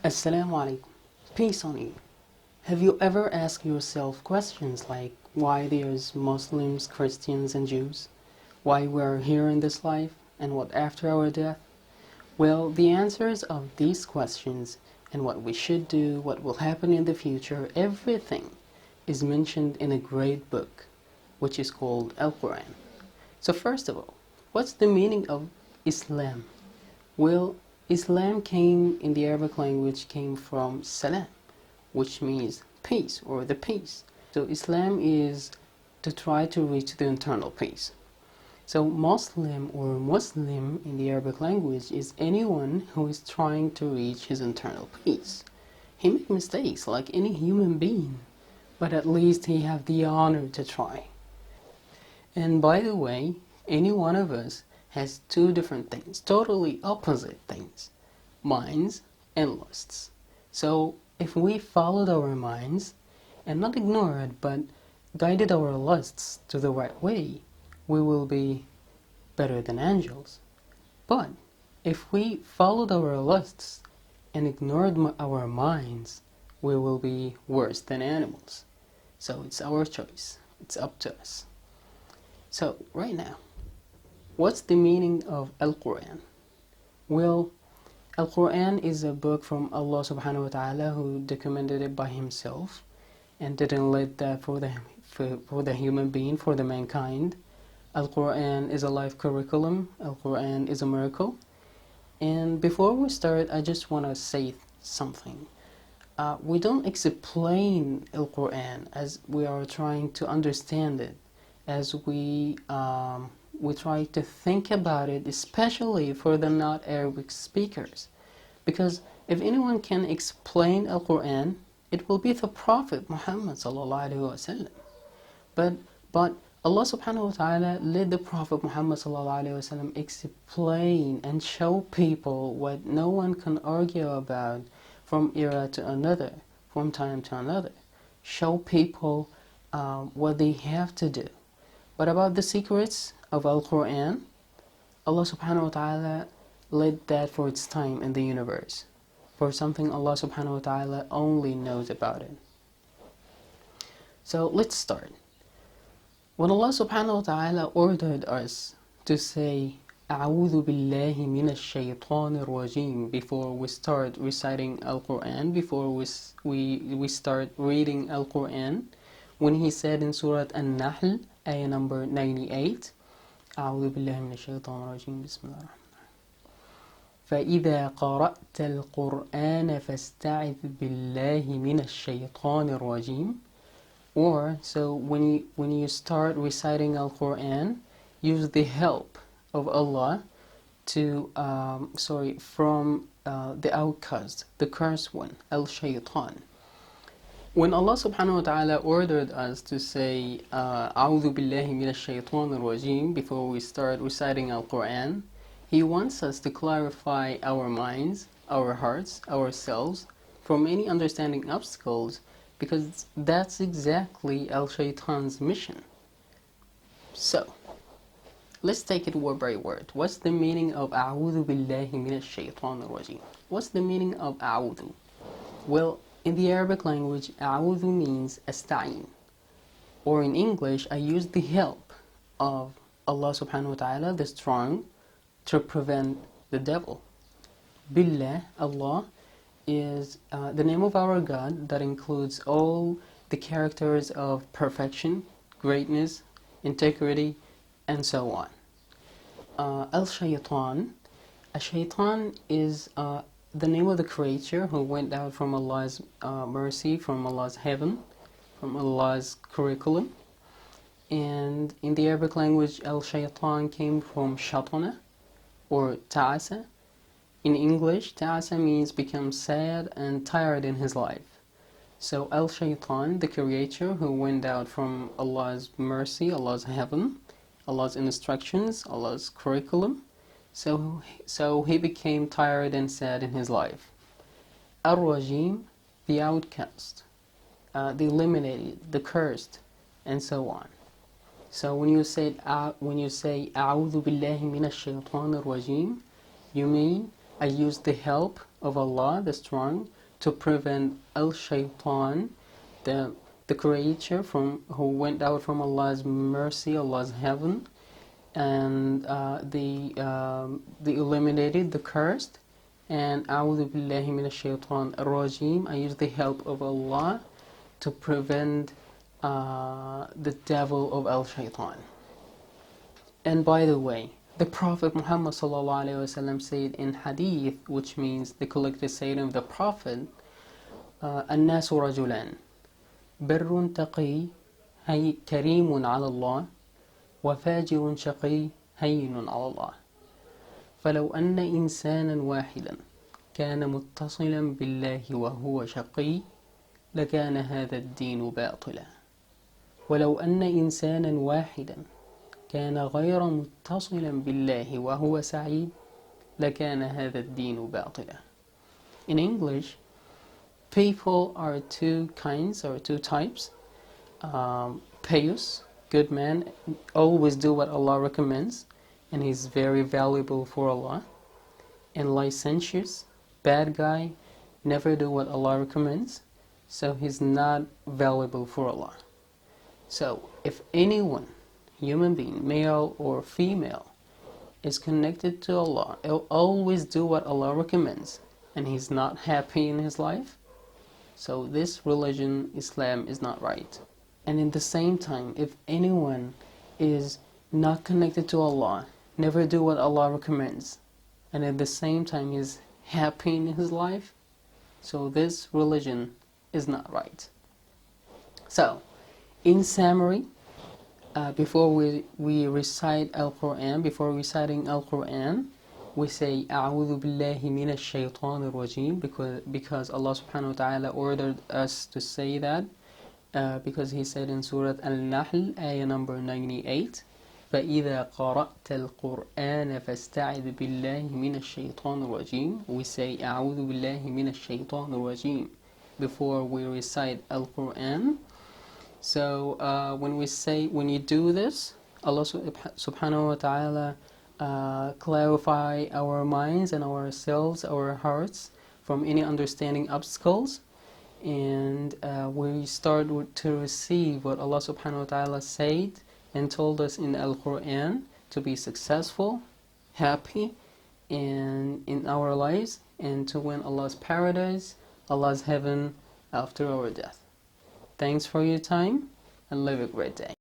Assalamu alaikum. Peace on you. Have you ever asked yourself questions like why there's Muslims, Christians, and Jews? Why we're here in this life and what after our death? Well, the answers of these questions and what we should do, what will happen in the future, everything is mentioned in a great book, which is called AlQURAN. So first of all, what's the meaning of Islam? Well, Islam came in the Arabic language came from salam, which means peace or the peace. So Islam is to try to reach the internal peace. So Muslim or Muslim in the Arabic language is anyone who is trying to reach his internal peace. He makes mistakes like any human being, but at least he have the honor to try. And by the way, any one of us has two different things, totally opposite things, minds and lusts. So if we followed our minds and not ignored but guided our lusts to the right way, we will be better than angels. But if we followed our lusts and ignored our minds, we will be worse than animals. So it's our choice. It's up to us. So right now, what's the meaning of AlQURAN? Well, AlQURAN is a book from Allah subhanahu wa ta'ala who documented it by himself and didn't let that for the human being, for the mankind. AlQURAN is a life curriculum. AlQURAN is a miracle. And before we start, I just want to say something. We don't explain AlQURAN as we are trying to understand it, as we try to think about it, especially for the not Arabic speakers. Because if anyone can explain Al-Quran, it will be the Prophet Muhammad sallallahu alaihi wasallam. But Allah subhanahu wa ta'ala let the Prophet Muhammad sallallahu alaihi wasallam explain and show people what no one can argue about from era to another, from time to another. Show people what they have to do. But about the secrets of Al-Quran, Allah subhanahu wa ta'ala led that for its time in the universe, for something Allah subhanahu wa ta'ala only knows about it. So let's start. When Allah subhanahu wa ta'ala ordered us to say أعوذ بالله من الشيطان الرجيم before we start reciting Al-Quran, before we start reading Al-Quran, when he said in Surah An-Nahl, ayah number 98, أعوذ بالله من الشيطان الرجيم بسم الله الرحمن الرحيم فإذا قرأت القرآن فاستعذ بالله من الشيطان الرجيم. Or, so when you start reciting Al-Quran, use the help of Allah to, from the outcast, the cursed one, Al-Shaytan. When Allah subhanahu wa ta'ala ordered us to say أعوذ بالله من الشيطان الرجيم before we start reciting Al-Quran, He wants us to clarify our minds, our hearts, ourselves from any understanding obstacles, because that's exactly Al-Shaytan's mission. So, let's take it word by word. What's the meaning of أعوذ بالله من الشيطان الرجيم? What's the meaning of أعوذ? Well, in the Arabic language, أعوذ means أستعين. Or in English, I use the help of Allah subhanahu wa ta'ala, the strong, to prevent the devil. Billah, Allah, is the name of our God that includes all the characters of perfection, greatness, integrity, and so on. Al-Shaytan, a-Shaytan is the name of the creature who went out from Allah's mercy, from Allah's heaven, from Allah's curriculum. And in the Arabic language, Al-Shaytan came from Shatana or Ta'asa. In English, Ta'asa means become sad and tired in his life. So Al-Shaytan, the creature who went out from Allah's mercy, Allah's heaven, Allah's instructions, Allah's curriculum, so he became tired and sad in his life. Ar-Rajim, the outcast, the eliminated, the cursed, and so on. So when you say أعوذ بالله من الشيطان الرجيم, you mean I use the help of Allah, the strong, to prevent الشيطان, the creature who went out from Allah's mercy, Allah's heaven, and the eliminated, the cursed. And أعوذ بالله من الشيطان الرجيم, I use the help of Allah to prevent the devil of al-Shaytan. And by the way, the Prophet Muhammad ﷺ said in hadith, which means the collected saying of the Prophet, الناس رجلان بر تقي كريم على الله وفاجر شقي هين على الله فلو أن إنسانا واحدا كان متصلا بالله وهو شقي لكان هذا الدين باطلا ولو أن إنسانا واحدا كان غير متصلا بالله وهو سعيد لكان هذا الدين باطلا. In English, people are two kinds or two types. Pious, good man, always do what Allah recommends, and he's very valuable for Allah. And licentious, bad guy, never do what Allah recommends, so he's not valuable for Allah. So if anyone, human being, male or female, is connected to Allah, he'll always do what Allah recommends, and he's not happy in his life, so this religion, Islam, is not right. And in the same time, if anyone is not connected to Allah, never do what Allah recommends, and at the same time is happy in his life, so this religion is not right. So, in summary, before we recite Al-Quran, before reciting Al-Quran, we say أعوذ بالله من الشيطان الرجيم, because Allah subhanahu wa ta'ala ordered us to say that, because he said in Surah Al-Nahl, ayah number 98, فَإِذَا قَرَأْتَ الْقُرْآنَ فَاسْتَعِذْ بِاللَّهِ مِنَ الشَّيْطَانِ الرَّجِيمِ. We say أعوذ بالله من الشيطان الرجيم before we recite Al-Quran. So when you do this, Allah subhanahu wa ta'ala clarify our minds and ourselves, our hearts, from any understanding obstacles, and we start to receive what Allah subhanahu wa ta'ala said and told us in Al-Quran to be successful, happy in our lives, and to win Allah's paradise, Allah's heaven after our death. Thanks for your time, and live a great day.